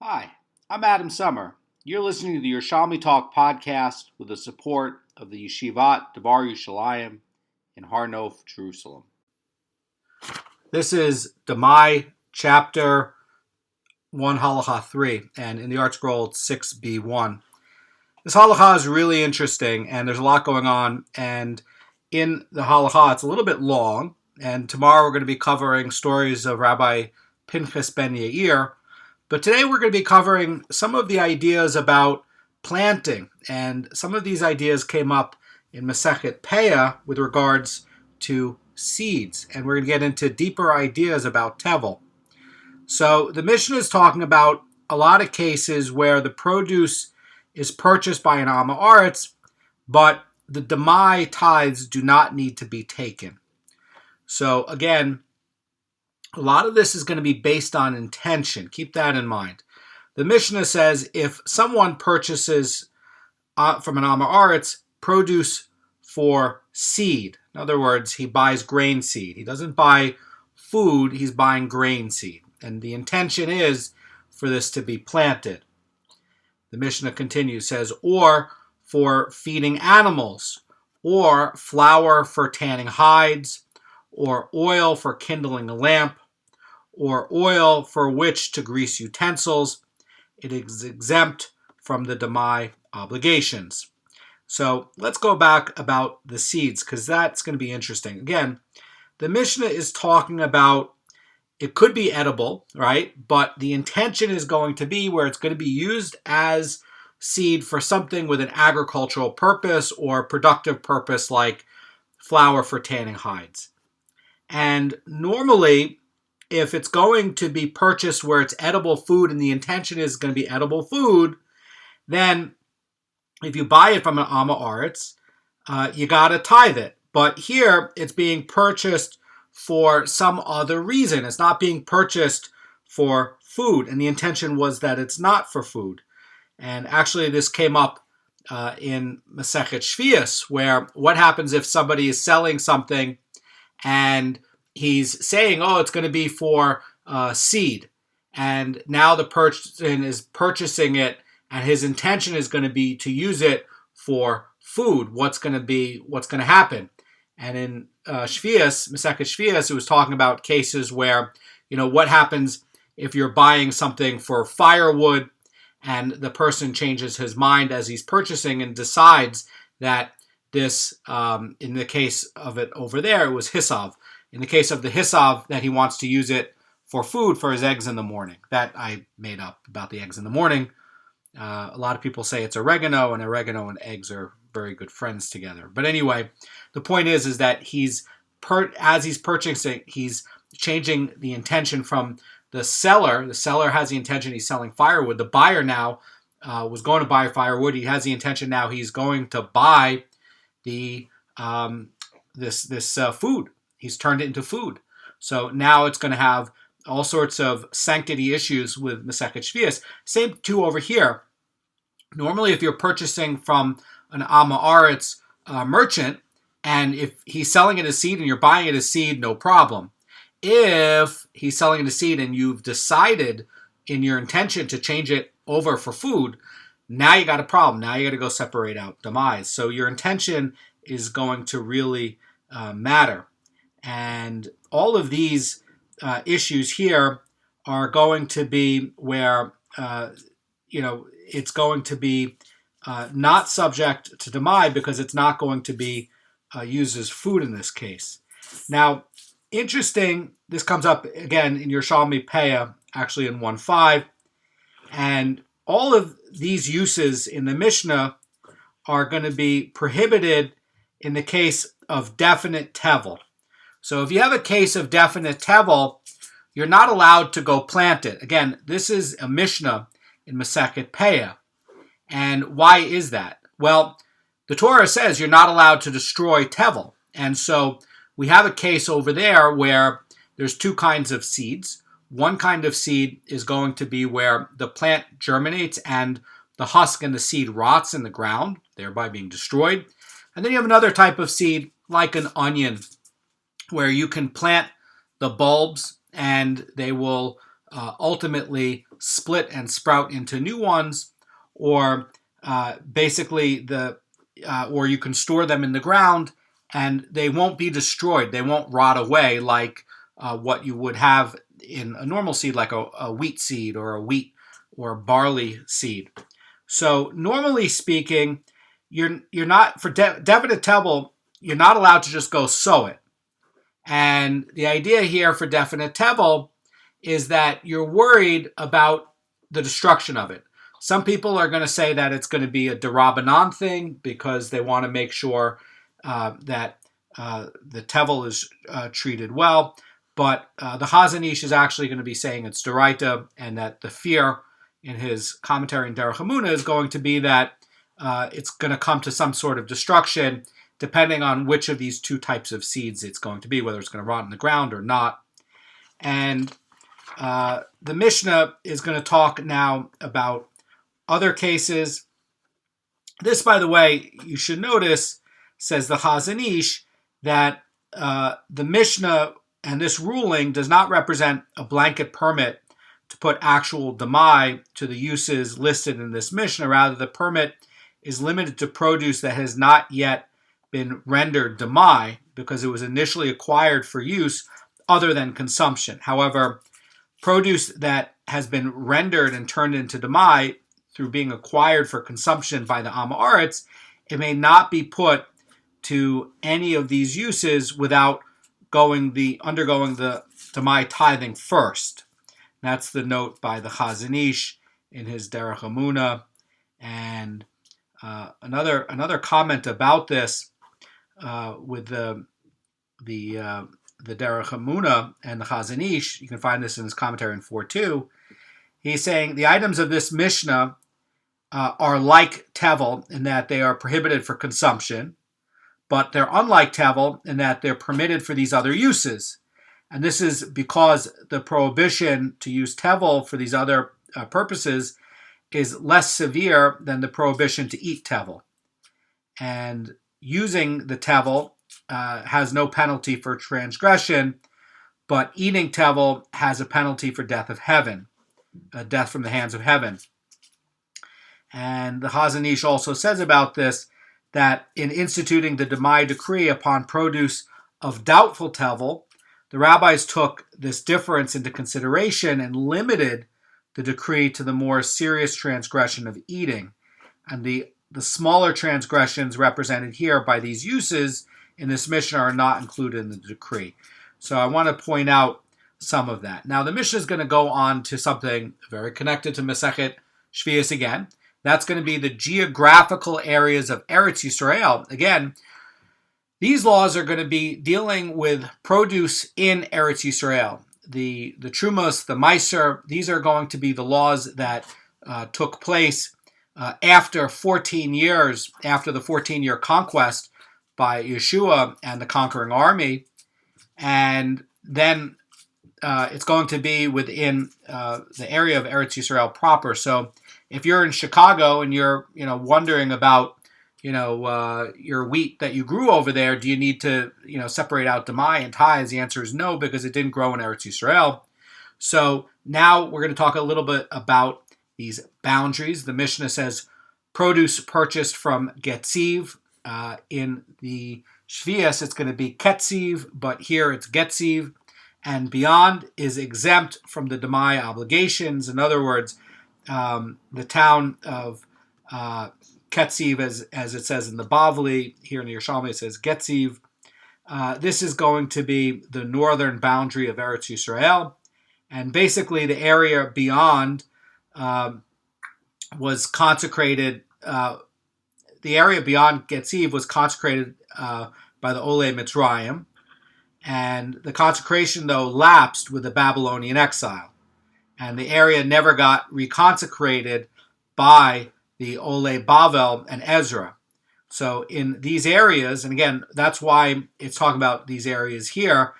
Hi, I'm Adam Summer. You're listening to the Yerushalmi Talk podcast with the support of the Yeshivat Devar Yerushalayim in Har Nof, Jerusalem. This is Demai, chapter 1, halacha 3, and in the Art Scroll, it's 6b1. This halacha is really interesting, and there's a lot going on, and in the halacha, it's a little bit long, and tomorrow we're going to be covering stories of Rabbi Pinchas ben Yair. But today we're going to be covering some of the ideas about planting, and some of these ideas came up in Masechet Peah with regards to seeds, and we're going to get into deeper ideas about tevel. So the Mishnah is talking about a lot of cases where the produce is purchased by an Am Haaretz, but the Demai tithes do not need to be taken. So again, a lot of this is going to be based on intention. Keep that in mind. The Mishnah says if someone purchases from an Am Haaretz produce for seed, in other words, he buys grain seed. He doesn't buy food, he's buying grain seed. And the intention is for this to be planted. The Mishnah continues, says, or for feeding animals, or flour for tanning hides, or oil for kindling a lamp, or oil for which to grease utensils. It is exempt from the Demai obligations. So let's go back about the seeds, because that's going to be interesting. Again, the Mishnah is talking about it could be edible, right? But the intention is going to be where it's going to be used as seed for something with an agricultural purpose or productive purpose like flour for tanning hides. And normally, if it's going to be purchased where it's edible food and the intention is going to be edible food, then if you buy it from an Am Haaretz, you got to tithe it. But here, it's being purchased for some other reason. It's not being purchased for food, and the intention was that it's not for food. And actually, this came up in Masechet Shvius, where what happens if somebody is selling something and he's saying, oh, it's going to be for seed. And now the person is purchasing it, and his intention is going to be to use it for food. What's going to happen? And in Shvius, Masechet Shvius, it was talking about cases where, what happens if you're buying something for firewood and the person changes his mind as he's purchasing and decides that this, in the case of it over there, it was Hisav. In the case of the Hisav, that he wants to use it for food for his eggs in the morning. That I made up about the eggs in the morning. A lot of people say it's oregano and eggs are very good friends together. But anyway, the point is that as he's purchasing, he's changing the intention from the seller. The seller has the intention he's selling firewood. The buyer now was going to buy firewood. He has the intention now he's going to buy the this food. He's turned it into food. So now it's going to have all sorts of sanctity issues with Masechet Shvius. Same too over here. Normally, if you're purchasing from an Am Haaretz merchant, and if he's selling it as seed and you're buying it as seed, no problem. If he's selling it as seed and you've decided in your intention to change it over for food, now you got a problem. Now you got to go separate out Demai. So your intention is going to really matter. And all of these issues here are going to be where, it's going to be not subject to Demai because it's not going to be used as food in this case. Now, interesting, this comes up again in Yerushalmi Peah, actually in 1.5. And all of these uses in the Mishnah are going to be prohibited in the case of definite tevel. So if you have a case of definite tevel, you're not allowed to go plant it. Again, this is a Mishnah in Masechet Peah. And why is that? Well, the Torah says you're not allowed to destroy tevel. And so we have a case over there where there's two kinds of seeds. One kind of seed is going to be where the plant germinates and the husk and the seed rots in the ground, thereby being destroyed. And then you have another type of seed, like an onion, where you can plant the bulbs and they will ultimately split and sprout into new ones, or or you can store them in the ground and they won't be destroyed. They won't rot away like what you would have in a normal seed, like a wheat seed or a wheat or barley seed. So normally speaking, you're not, for definite tevel, you're not allowed to just go sow it. And the idea here for definite tevel is that you're worried about the destruction of it. Some people are going to say that it's going to be a derabanan thing because they want to make sure that the tevel is treated well. But the Chazan Ish is actually going to be saying it's deraita, and that the fear in his commentary in Derech Emunah is going to be that it's going to come to some sort of destruction depending on which of these two types of seeds it's going to be, whether it's going to rot in the ground or not. And the Mishnah is going to talk now about other cases. This, by the way, you should notice, says the Chazan Ish, that the Mishnah and this ruling does not represent a blanket permit to put actual demai to the uses listed in this Mishnah. Rather, the permit is limited to produce that has not yet been rendered demai because it was initially acquired for use other than consumption. However, produce that has been rendered and turned into demai through being acquired for consumption by the Am Haaretz, it may not be put to any of these uses without undergoing the demai tithing first. That's the note by the Chazan Ish in his Derech Emunah. And another comment about this with the Derech Emunah and the Chazan Ish, you can find this in his commentary in 4.2. He's saying the items of this Mishnah are like tevel in that they are prohibited for consumption, but they're unlike tevel in that they're permitted for these other uses. And this is because the prohibition to use tevel for these other purposes is less severe than the prohibition to eat tevel. And using the tevel has no penalty for transgression, but eating tevel has a penalty for death of heaven, death from the hands of heaven. And the Chazan Ish also says about this that in instituting the Demai decree upon produce of doubtful tevel, the rabbis took this difference into consideration and limited the decree to the more serious transgression of eating. And the smaller transgressions represented here by these uses in this Mishnah are not included in the decree. So I want to point out some of that. Now the Mishnah is going to go on to something very connected to Masechet Shvius again. That's going to be the geographical areas of Eretz Yisrael. Again, these laws are going to be dealing with produce in Eretz Yisrael. The Trumos, the Meiser, these are going to be the laws that took place after 14 years, after the 14-year conquest by Yeshua and the conquering army. And then it's going to be within the area of Eretz Yisrael proper. So if you're in Chicago and you're wondering about your wheat that you grew over there, do you need to separate out demai and tithes? The answer is no, because it didn't grow in Eretz Yisrael. So now we're going to talk a little bit about these boundaries. The Mishnah says produce purchased from Getziv. In the Shvius, it's going to be Ketziv, but here it's Getziv. And beyond is exempt from the Demai obligations. In other words, the town of Ketziv, as it says in the Bavli, here in the Yerushalmi it says Getziv. This is going to be the northern boundary of Eretz Yisrael. And basically the area beyond was consecrated, the area beyond Getziv was consecrated by the Olei Mitzrayim. And the consecration, though, lapsed with the Babylonian exile. And the area never got reconsecrated by the Olei Bavel and Ezra. So in these areas, and again, that's why it's talking about these areas here,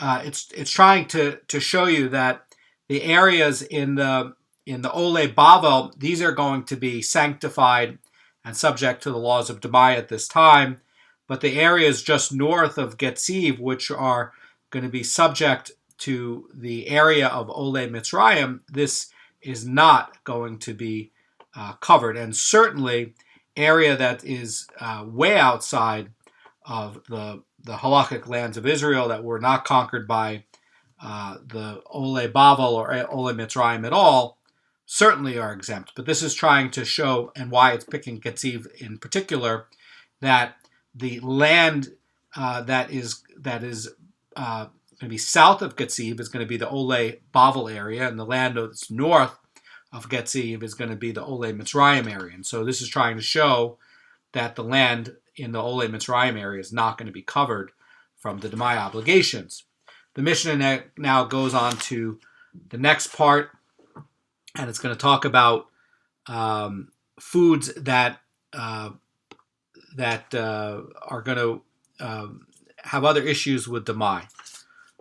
it's trying to show you that the areas in the Olei Bavel, these are going to be sanctified and subject to the laws of Demai at this time. But the areas just north of Getziv, which are going to be subject to the area of Olei Mitzrayim, this is not going to be covered, and certainly area that is way outside of the halachic lands of Israel that were not conquered by the Ole Bavel or Ole Mitzrayim at all, certainly are exempt. But this is trying to show, and why it's picking Ketziv in particular, that the land that is going to be south of Ketziv is going to be the Ole Bavel area, and the land that's north of Ketziv is going to be the Ole Mitzrayim area. And so this is trying to show that the land in the Ole Mitzrayim area is not going to be covered from the Demai obligations. The Mishnah now goes on to the next part, and it's going to talk about foods that are going to have other issues with Demai.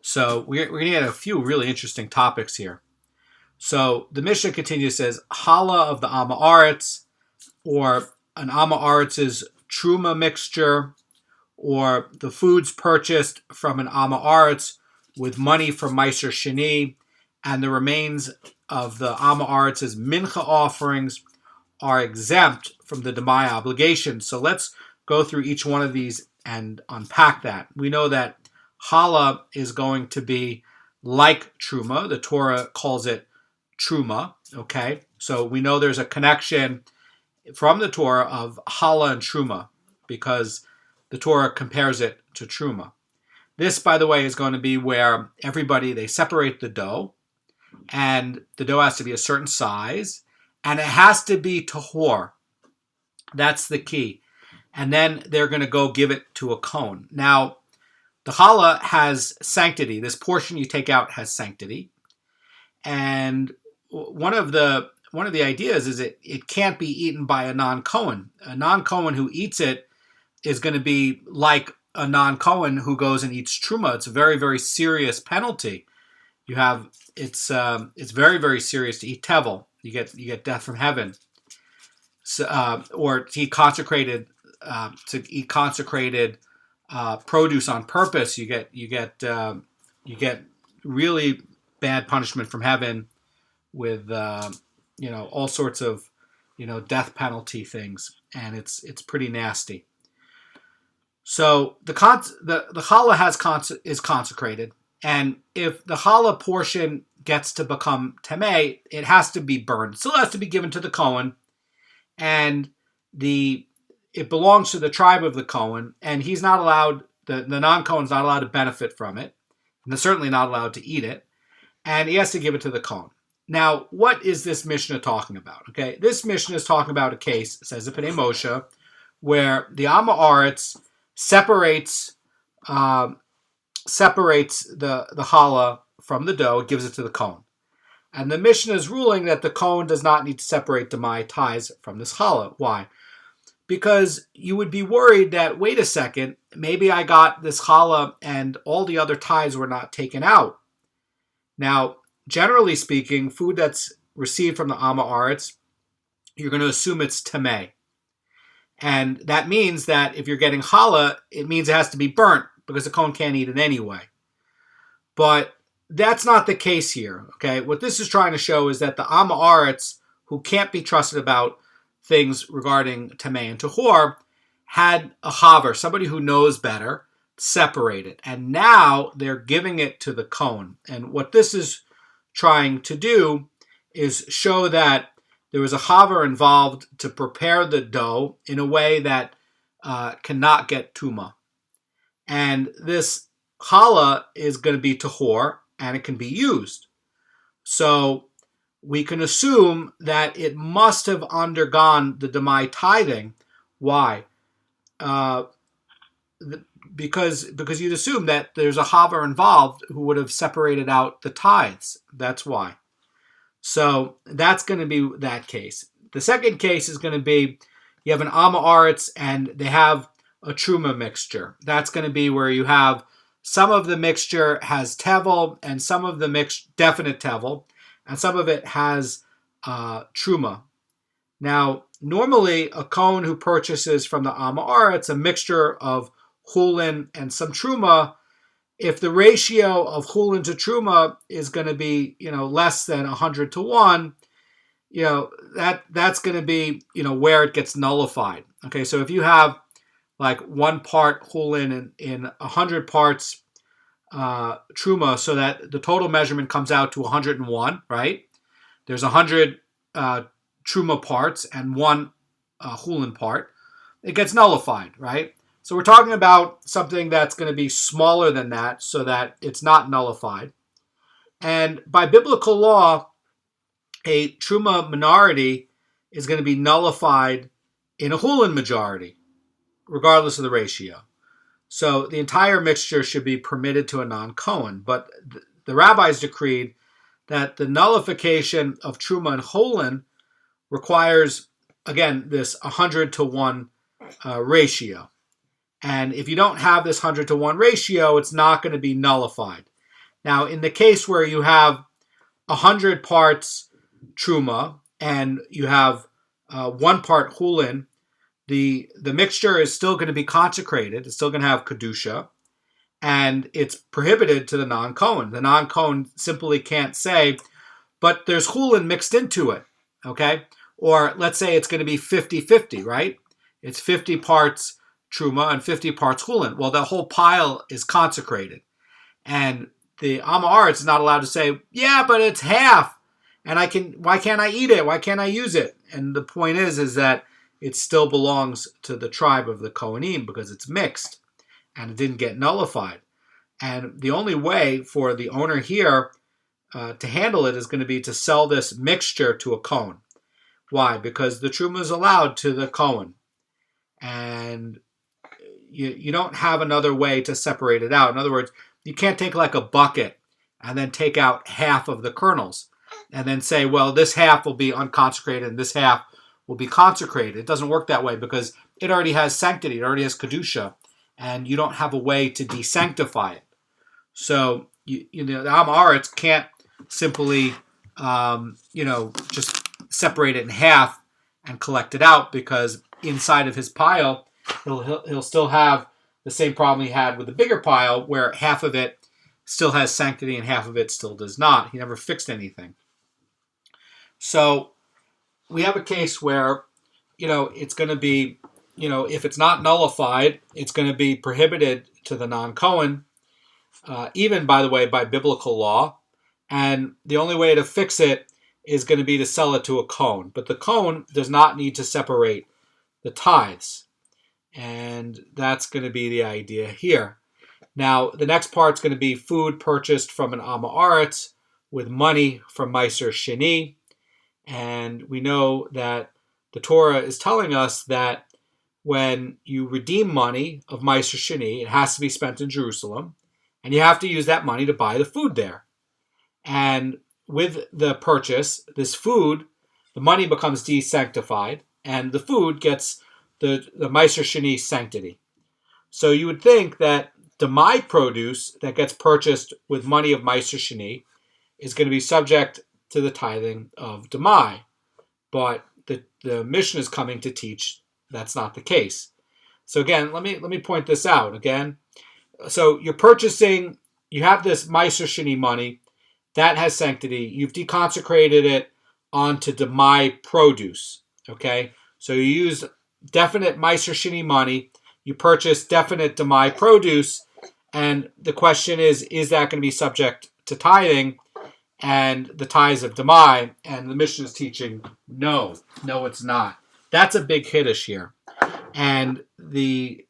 So we're going to get a few really interesting topics here. So the Mishnah continues, says, Challah of the Amma Aretz, or an Amma Aretz's Truma mixture, or the foods purchased from an Amma Aretz with money from Meiser Sheni, and the remains of the Amma Aretz's Mincha offerings are exempt from the Demai obligation. So let's go through each one of these and unpack that. We know that Challah is going to be like Truma. The Torah calls it Truma, okay? So we know there's a connection from the Torah of Challah and Truma because the Torah compares it to Truma. This, by the way, is going to be where they separate the dough, and the dough has to be a certain size, and it has to be tahor. That's the key. And then they're going to go give it to a kohen. Now, the challah has sanctity. This portion you take out has sanctity. And one of the ideas is it can't be eaten by a non-kohen. A non-kohen who eats it is going to be like a non-kohen who goes and eats truma. It's a very, very serious penalty. It's very, very serious to eat tevel. You get death from heaven. So, or to eat consecrated produce on purpose, you get really bad punishment from heaven with all sorts of death penalty things, and it's pretty nasty. So the challah is consecrated, and if the challah portion gets to become tamei, it has to be burned. It still has to be given to the kohen, and it belongs to the tribe of the kohen, and he's not allowed. The non-kohen's not allowed to benefit from it, and they're certainly not allowed to eat it, and he has to give it to the kohen. Now, what is this Mishnah talking about? Okay, this Mishnah is talking about a case, it says Ipnei Moshe, where the Amma Aretz separates the challah from the dough, gives it to the kohen. And the Mishnah is ruling that the kohen does not need to separate Demai ties from this challah. Why? Because you would be worried that, wait a second, maybe I got this challah and all the other ties were not taken out. Now, generally speaking, food that's received from the Amma Aretz, you're going to assume it's tamei. And that means that if you're getting challah, it means it has to be burnt because the kohen can't eat it anyway. But that's not the case here. Okay, what this is trying to show is that the Amma Aretz, who can't be trusted about things regarding tamei and tahor, had a chaver, somebody who knows better, separate it. And now they're giving it to the kohen. And what this is trying to do is show that there was a chaver involved to prepare the dough in a way that cannot get tuma. And this challah is going to be tahor, and it can be used. So we can assume that it must have undergone the Demai tithing. Why? Because you'd assume that there's a chaver involved who would have separated out the tithes. That's why. So that's going to be that case. The second case is going to be you have an Amma Aretz and they have a Truma mixture. That's going to be where you have some of the mixture has tevel and some of the definite tevel, and some of it has Truma. Now, normally a kohen who purchases from the Amma Aretz a mixture of chulin and some Truma, if the ratio of chulin to Truma is going to be less than 100 to 1, that's going to be, where it gets nullified. Okay, so if you have like 1 part chulin in 100 parts truma, so that the total measurement comes out to 101, right? There's 100 truma parts and 1 chulin part. It gets nullified, right? So we're talking about something that's going to be smaller than that so that it's not nullified. And by biblical law, a truma minority is going to be nullified in a chulin majority, regardless of the ratio. So the entire mixture should be permitted to a non-Kohen. But the rabbis decreed that the nullification of truma and chulin requires, again, this 100-to-1 ratio. And if you don't have this 100-to-1 ratio, it's not going to be nullified. Now, in the case where you have 100 parts truma and you have 1 part chulin, the mixture is still going to be consecrated. It's still going to have kedusha, and it's prohibited to the non-Kohen. The non-Kohen simply can't say, but there's chulin mixed into it, okay? Or let's say it's going to be 50-50, right? It's 50 parts truma and 50 parts chulin. Well, the whole pile is consecrated. And the Am Haaretz is not allowed to say, yeah, but it's half. And why can't I eat it? Why can't I use it? And the point is that it still belongs to the tribe of the Kohanim because it's mixed and it didn't get nullified. And the only way for the owner here to handle it is going to be to sell this mixture to a Kohen. Why? Because the truma is allowed to the Kohen. And you don't have another way to separate it out. In other words, you can't take like a bucket and then take out half of the kernels and then say, well, this half will be unconsecrated and this half will be consecrated. It doesn't work that way because it already has sanctity. It already has kedusha, and you don't have a way to desanctify it. So the Am Haaretz can't simply just separate it in half and collect it out, because inside of his pile he'll still have the same problem he had with the bigger pile, where half of it still has sanctity and half of it still does not. He never fixed anything. So we have a case where, it's going to be, if it's not nullified, it's going to be prohibited to the non-Kohen, even, by the way, by biblical law. And the only way to fix it is going to be to sell it to a Kohen. But the Kohen does not need to separate the tithes. And that's going to be the idea here. Now, the next part is going to be food purchased from an Am Haaretz with money from Meiser Sheni. And we know that the Torah is telling us that when you redeem money of Meiser Sheni, it has to be spent in Jerusalem, and you have to use that money to buy the food there. And with the purchase, this food, the money becomes desanctified, and the food gets the Meiser Sheni sanctity. So you would think that Demai produce that gets purchased with money of Meiser Sheni is going to be subject to the tithing of Demai. But the Mishnah is coming to teach that's not the case. So again, let me point this out again. So you're purchasing, you have this Meiser Sheni money that has sanctity. You've deconsecrated it onto Demai produce. Okay, so you use definite Meiser Sheni money. You purchase definite Demai produce, and the question is that going to be subject to tithing and the tithes of Demai? And the Mishnah is teaching, no, it's not. That's a big hiddush here. And in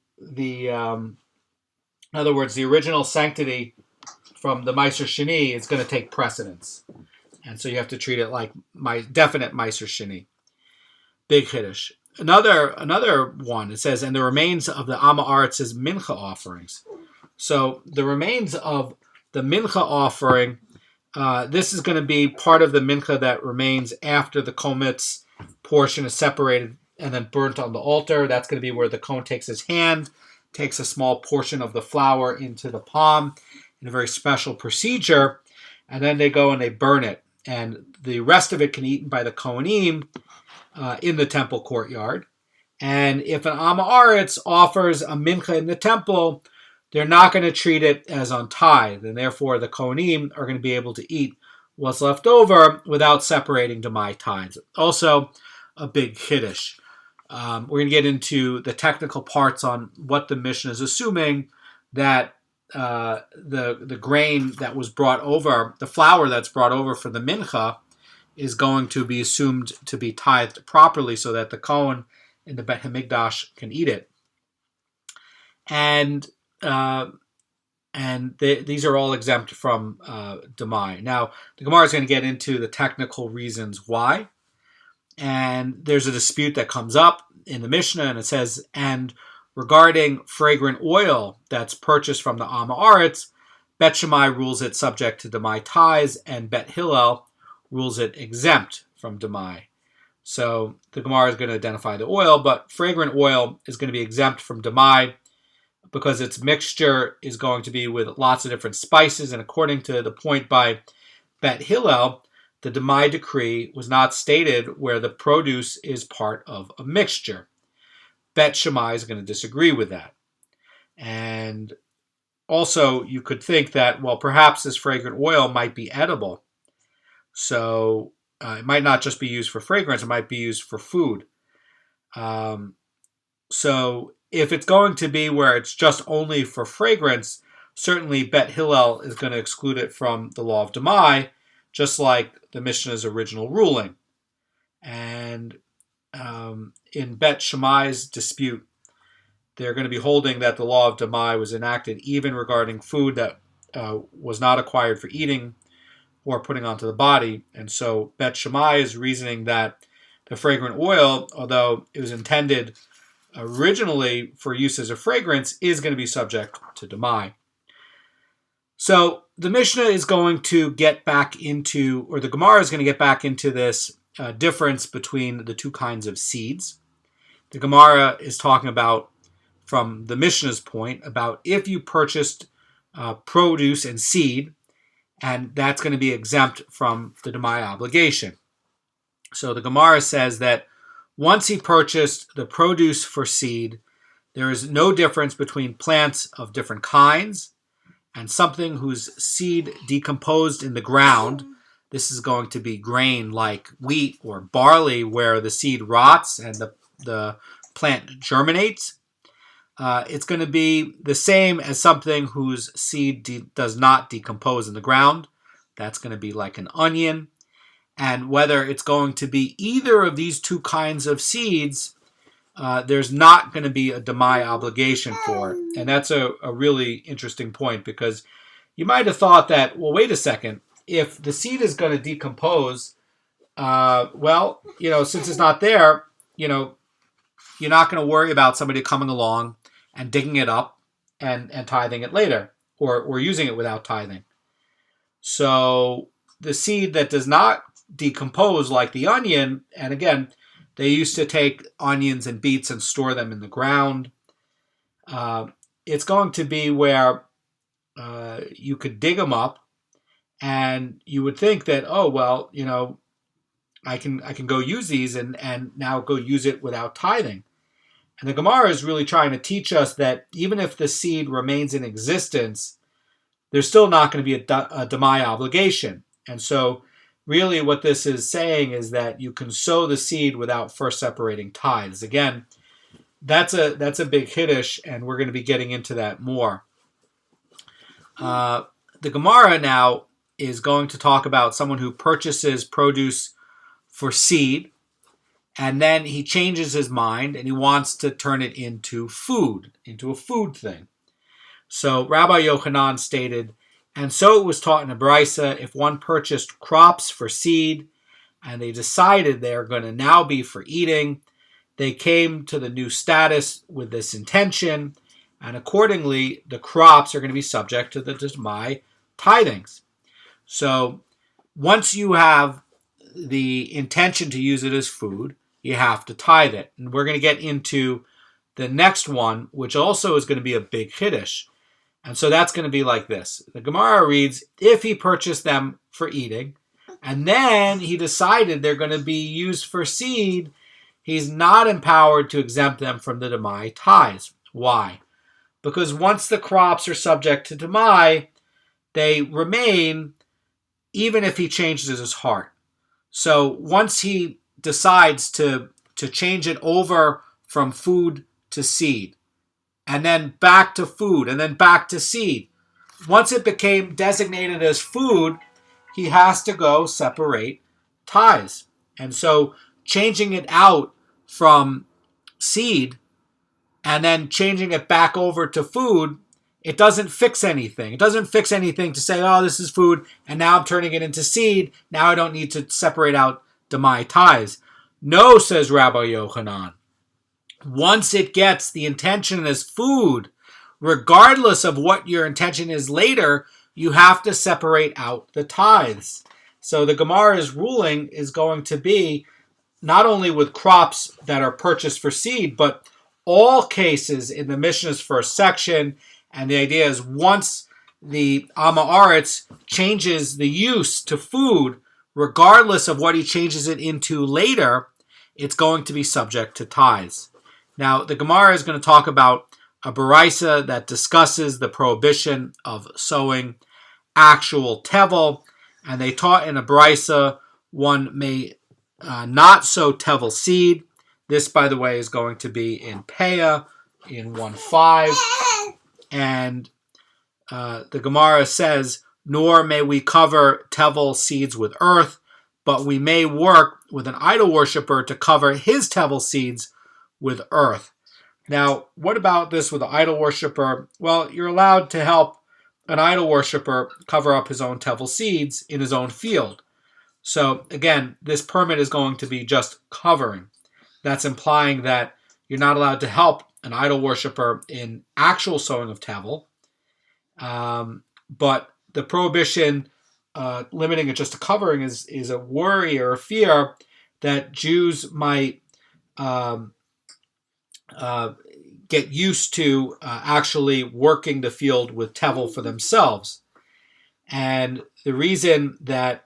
other words, the original sanctity from the Meiser Sheni is going to take precedence. And so you have to treat it like definite Meiser Sheni. Big hiddush. Another one, it says, and the remains of the Am Haaretz's mincha offerings. So the remains of the mincha offering, this is going to be part of the mincha that remains after the komitz portion is separated and then burnt on the altar. That's going to be where the kohen takes his hand, takes a small portion of the flour into the palm in a very special procedure, and then they go and they burn it. And the rest of it can be eaten by the kohanim in the temple courtyard. And if an Am Haaretz offers a mincha in the temple, they're not going to treat it as on tithe, and therefore the kohanim are going to be able to eat what's left over without separating Demai tithes. Also, a big Kiddush. We're going to get into the technical parts on what the Mishnah is assuming that the grain that was brought over, the flour that's brought over for the mincha, is going to be assumed to be tithed properly so that the Goan in the Bet HaMikdash can eat it. And these are all exempt from Demai. Now, the Gemara is going to get into the technical reasons why. And there's a dispute that comes up in the Mishnah, and it says, and regarding fragrant oil that's purchased from the Am Haaretz, Bet Shammai rules it subject to Demai tithes, and Bet Hillel rules it exempt from Demai. So the Gemara is going to identify the oil, but fragrant oil is going to be exempt from Demai because its mixture is going to be with lots of different spices, and according to the point by Bet Hillel, the Demai decree was not stated where the produce is part of a mixture. Bet Shammai is going to disagree with that. And also, you could think that, well, perhaps this fragrant oil might be edible. So it might not just be used for fragrance, it might be used for food. So if it's going to be where it's just only for fragrance, certainly Bet Hillel is going to exclude it from the law of Demai, just like the Mishnah's original ruling. And in Bet Shammai's dispute, they're going to be holding that the law of Demai was enacted even regarding food that was not acquired for eating or putting onto the body. And so Bet Shammai is reasoning that the fragrant oil, although it was intended originally for use as a fragrance, is going to be subject to Demai. So the Mishnah is going to get back into, or the Gemara is going to get back into this difference between the two kinds of seeds. The Gemara is talking about, from the Mishnah's point, about if you purchased produce and seed, and that's going to be exempt from the Demai obligation. So the Gemara says that once he purchased the produce for seed, there is no difference between plants of different kinds and something whose seed decomposed in the ground. This is going to be grain like wheat or barley, where the seed rots and the plant germinates. It's going to be the same as something whose seed does not decompose in the ground. That's going to be like an onion. And whether it's going to be either of these two kinds of seeds, there's not going to be a Demai obligation for it. And that's a really interesting point, because you might have thought that, well, wait a second, if the seed is going to decompose, since it's not there, you're not going to worry about somebody coming along and digging it up and tithing it later, or using it without tithing. So the seed that does not decompose, like the onion, and again, they used to take onions and beets and store them in the ground. It's going to be where you could dig them up, and you would think that, I can go use these and now go use it without tithing. And the Gemara is really trying to teach us that even if the seed remains in existence, there's still not going to be a Demai obligation. And so really what this is saying is that you can sow the seed without first separating tithes. Again, that's a big Hiddush, and we're going to be getting into that more. The Gemara now is going to talk about someone who purchases produce for seed, and then he changes his mind and he wants to turn it into food, into a food thing. So Rabbi Yochanan stated, and so it was taught in a Brisa, if one purchased crops for seed and they decided they're going to now be for eating, they came to the new status with this intention, and accordingly the crops are going to be subject to the Demai tithings. So once you have the intention to use it as food, you have to tithe it. And we're going to get into the next one, which also is going to be a big Hiddush. And so that's going to be like this. The Gemara reads, if he purchased them for eating, and then he decided they're going to be used for seed, he's not empowered to exempt them from the Demai tithes. Why? Because once the crops are subject to Demai, they remain even if he changes his heart. So once he decides to change it over from food to seed, and then back to food, and then back to seed, once it became designated as food, he has to go separate tithes. And so changing it out from seed and then changing it back over to food, it doesn't fix anything. It doesn't fix anything to say, oh, this is food, and now I'm turning it into seed. Now I don't need to separate out Demai tithes. No, says Rabbi Yochanan. Once it gets the intention as food, regardless of what your intention is later, you have to separate out the tithes. So the Gemara's ruling is going to be not only with crops that are purchased for seed, but all cases in the Mishnah's first section. And the idea is once the Amma Aretz changes the use to food, regardless of what he changes it into later, it's going to be subject to tithes. Now, the Gemara is going to talk about a baraisa that discusses the prohibition of sowing actual tevel, and they taught in a baraisa one may not sow tevel seed. This, by the way, is going to be in Peah in 1.5, and the Gemara says, nor may we cover tevel seeds with earth, but we may work with an idol worshiper to cover his tevel seeds with earth. Now, what about this with an idol worshiper? Well, you're allowed to help an idol worshiper cover up his own tevel seeds in his own field. So again, this permit is going to be just covering. That's implying that you're not allowed to help an idol worshiper in actual sowing of tevel. But the prohibition limiting it just to covering is a worry or a fear that Jews might get used to actually working the field with tevel for themselves. And the reason that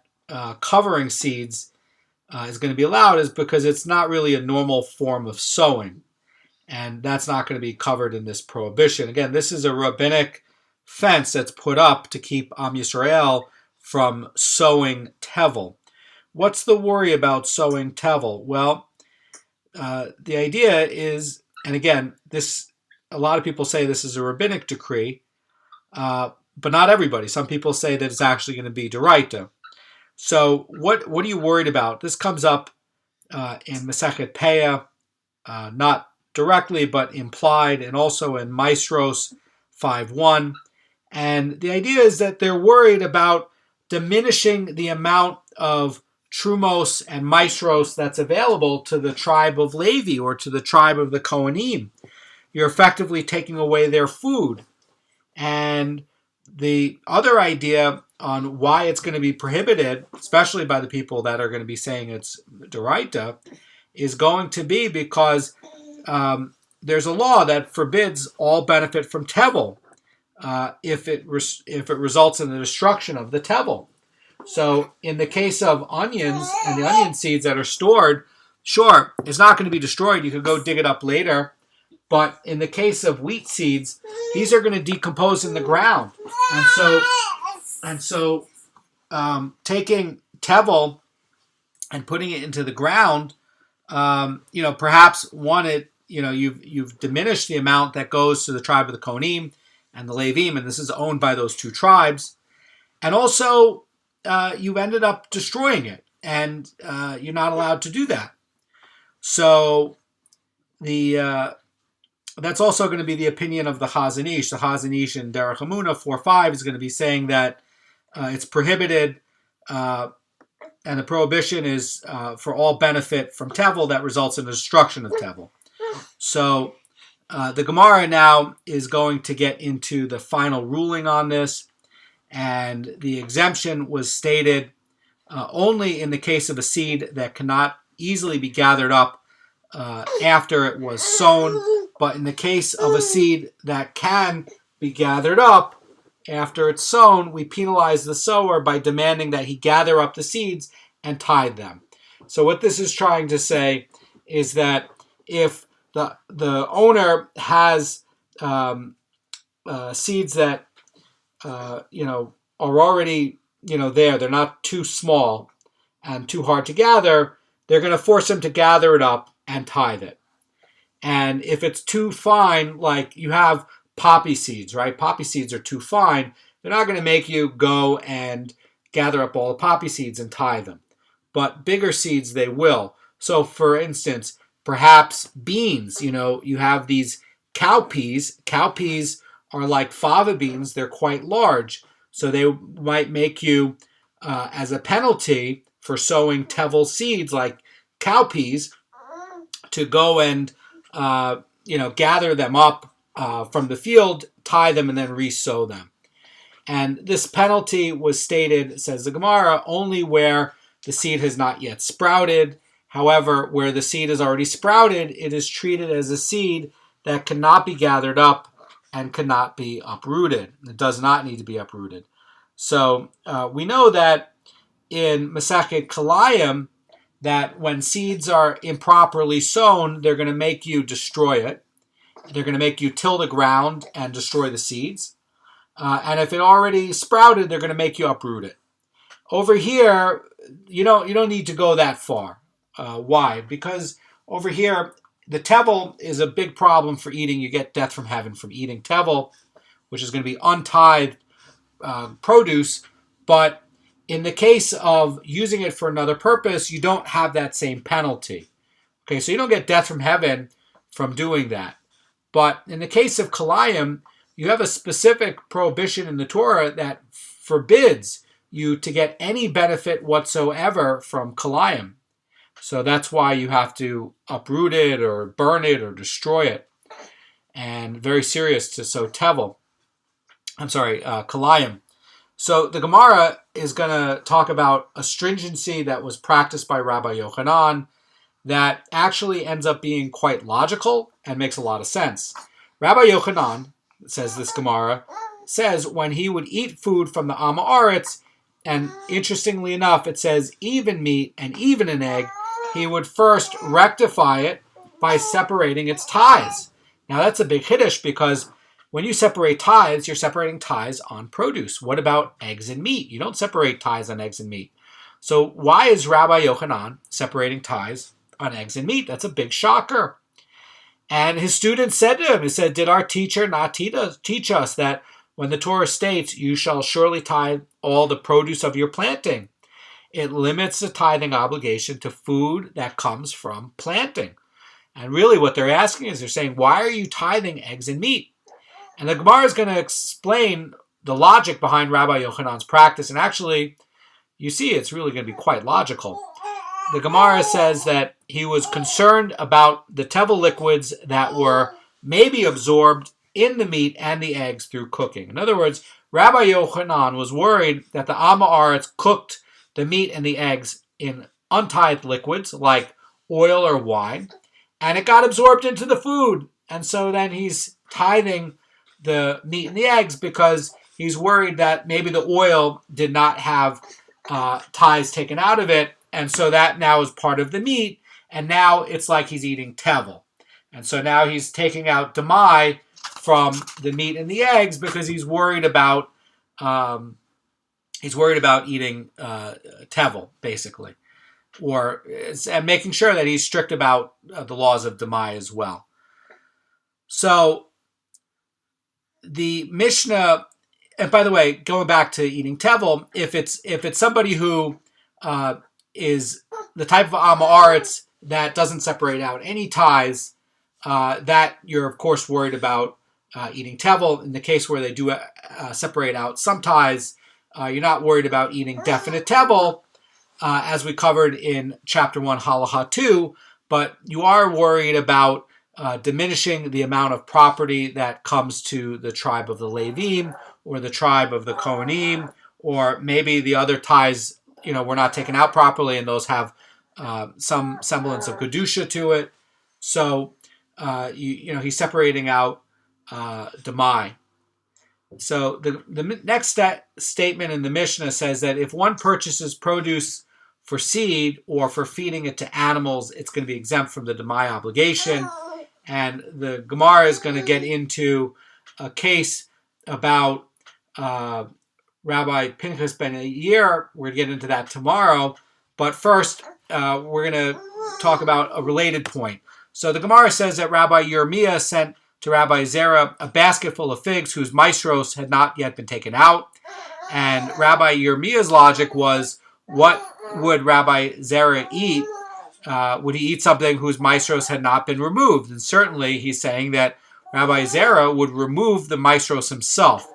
covering seeds is going to be allowed is because it's not really a normal form of sowing. And that's not going to be covered in this prohibition. Again, this is a rabbinic fence that's put up to keep Am Yisrael from sowing tevel. What's the worry about sowing tevel? Well, the idea is, and again, a lot of people say this is a rabbinic decree, but not everybody. Some people say that it's actually going to be d'oraita. So what are you worried about? This comes up in Masechet Peah, not directly, but implied, and also in Maestros 5.1. And the idea is that they're worried about diminishing the amount of trumos and maestros that's available to the tribe of Levi or to the tribe of the Kohanim. You're effectively taking away their food. And the other idea on why it's going to be prohibited, especially by the people that are going to be saying it's d'oraita, is going to be because there's a law that forbids all benefit from tevel if it results in the destruction of the tevel. So in the case of onions and the onion seeds that are stored, sure, it's not going to be destroyed. You could go dig it up later. But in the case of wheat seeds, these are going to decompose in the ground. And so taking tevel and putting it into the ground, perhaps you've diminished the amount that goes to the tribe of the Kohanim and the Levim, and this is owned by those two tribes. And also, you've ended up destroying it, and you're not allowed to do that. So that's also going to be the opinion of the Chazan Ish. The Chazan Ish in Derech Hamuna 4.5 is going to be saying that it's prohibited, and the prohibition is for all benefit from tevel that results in the destruction of tevel. So the Gemara now is going to get into the final ruling on this, and the exemption was stated only in the case of a seed that cannot easily be gathered up after it was sown, but in the case of a seed that can be gathered up after it's sown, we penalize the sower by demanding that he gather up the seeds and tithe them. So what this is trying to say is that if the owner has seeds that are already they're not too small and too hard to gather, they're going to force him to gather it up and tithe it. And if it's too fine, like you have poppy seeds, right? Poppy seeds are too fine. They're not going to make you go and gather up all the poppy seeds and tithe them. But bigger seeds, they will. So for instance, perhaps beans, you have these cowpeas. Cowpeas are like fava beans. They're quite large. So they might make you, as a penalty for sowing tevel seeds like cowpeas, to go and gather them up from the field, tie them, and then re-sow them. And this penalty was stated, says the Gemara, only where the seed has not yet sprouted. However, where the seed is already sprouted, it is treated as a seed that cannot be gathered up and cannot be uprooted. It does not need to be uprooted. So we know that in Masechet Kalayim, that when seeds are improperly sown, they're going to make you destroy it. They're going to make you till the ground and destroy the seeds. And if it already sprouted, they're going to make you uproot it. Over here, you don't need to go that far. Why? Because over here, the tevel is a big problem for eating. You get death from heaven from eating tevel, which is going to be untithed produce. But in the case of using it for another purpose, you don't have that same penalty. Okay, so you don't get death from heaven from doing that. But in the case of kalayim, you have a specific prohibition in the Torah that forbids you to get any benefit whatsoever from kalayim. So that's why you have to uproot it or burn it or destroy it. And very serious to sow tevel. Kalayim. So the Gemara is going to talk about a stringency that was practiced by Rabbi Yochanan that actually ends up being quite logical and makes a lot of sense. Rabbi Yochanan, says this Gemara, says when he would eat food from the Am Haaretz, and interestingly enough, it says even meat and even an egg, he would first rectify it by separating its tithes. Now that's a big hiddush because when you separate tithes, you're separating tithes on produce. What about eggs and meat? You don't separate tithes on eggs and meat. So why is Rabbi Yochanan separating tithes on eggs and meat? That's a big shocker. And his students said to him, he said, did our teacher not teach us that when the Torah states, you shall surely tithe all the produce of your planting? It limits the tithing obligation to food that comes from planting. And really what they're asking is, they're saying, why are you tithing eggs and meat? And the Gemara is going to explain the logic behind Rabbi Yochanan's practice. And actually, you see, it's really going to be quite logical. The Gemara says that he was concerned about the tevel liquids that were maybe absorbed in the meat and the eggs through cooking. In other words, Rabbi Yochanan was worried that the Am Haaretz cooked the meat and the eggs in untithed liquids like oil or wine, and it got absorbed into the food. And so then he's tithing the meat and the eggs because he's worried that maybe the oil did not have tithes taken out of it, and so that now is part of the meat, and now it's like he's eating tevel. And so now he's taking out Demai from the meat and the eggs because he's worried about eating tevel, basically, and making sure that he's strict about the laws of Demai as well. So the Mishnah, and by the way, going back to eating tevel, if it's somebody who is the type of Am Haaretz that doesn't separate out any tithes, that you're of course worried about eating tevel. In the case where they do separate out some tithes, you're not worried about eating definite tevel, as we covered in chapter 1, Halacha 2, but you are worried about diminishing the amount of property that comes to the tribe of the Levim or the tribe of the Kohanim, or maybe the other tithes, were not taken out properly and those have some semblance of Kedusha to it. So, he's separating out Demai. So the next statement in the Mishnah says that if one purchases produce for seed or for feeding it to animals, it's going to be exempt from the Demai obligation. And the Gemara is going to get into a case about Rabbi Pinchas ben Yair. We're going to get into that tomorrow. But first, we're going to talk about a related point. So the Gemara says that Rabbi Yerushalmi sent to Rabbi Zera a basket full of figs whose maestros had not yet been taken out. And Rabbi Yerushalmi's logic was, what would Rabbi Zera eat? Would he eat something whose maestros had not been removed? And certainly he's saying that Rabbi Zera would remove the maestros himself.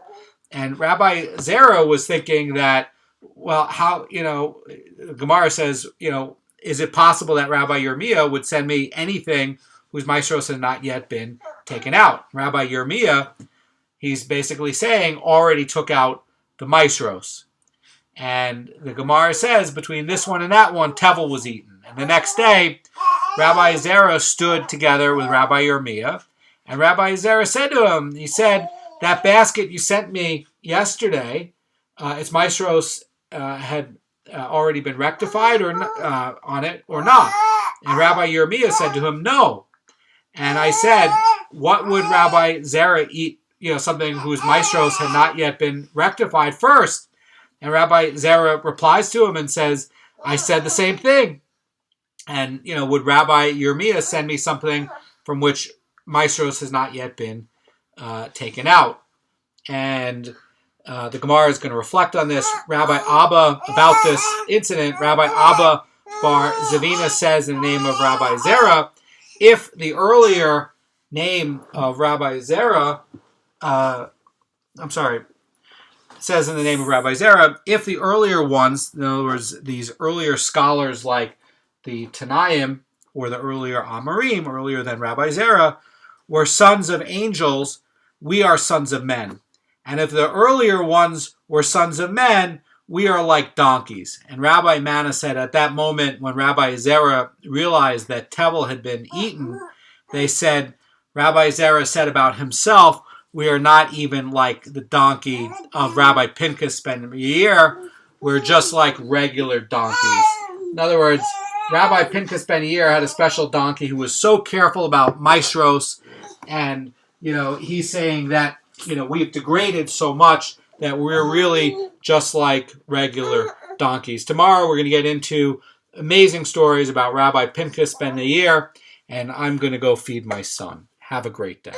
And Rabbi Zera was thinking that, well, how, the Gemara says, is it possible that Rabbi Yerushalmi would send me anything whose maestros had not yet been taken out? Rabbi Yerushalmi, he's basically saying, already took out the maestros. And the Gemara says, between this one and that one, tevel was eaten. And the next day, Rabbi Zera stood together with Rabbi Yerushalmi, and Rabbi Zera said to him, he said, that basket you sent me yesterday, its maestros had already been rectified or on it or not? And Rabbi Yerushalmi said to him, no. And I said, what would Rabbi Zera eat, something whose maestros had not yet been rectified first? And Rabbi Zera replies to him and says, I said the same thing. And, would Rabbi Yerushalmi send me something from which maestros has not yet been taken out? And the Gemara is going to reflect on this. Rabbi Abba, about this incident, Rabbi Abba bar Zavina says in the name of Rabbi Zera, if the earlier name of Rabbi Zera, says in the name of Rabbi Zera, if the earlier ones, in other words, these earlier scholars like the Tanaim or the earlier Amorim, earlier than Rabbi Zera, were sons of angels, we are sons of men. And if the earlier ones were sons of men, we are like donkeys. And Rabbi Mana said at that moment when Rabbi Zera realized that tevel had been eaten, they said, Rabbi Zera said about himself, we are not even like the donkey of Rabbi Pinchas ben Yair, we're just like regular donkeys. In other words, Rabbi Pinchas ben Yair had a special donkey who was so careful about maestros, and he's saying that we've degraded so much that we're really just like regular donkeys. Tomorrow we're going to get into amazing stories about Rabbi Pinchas ben Yair, and I'm going to go feed my son. Have a great day.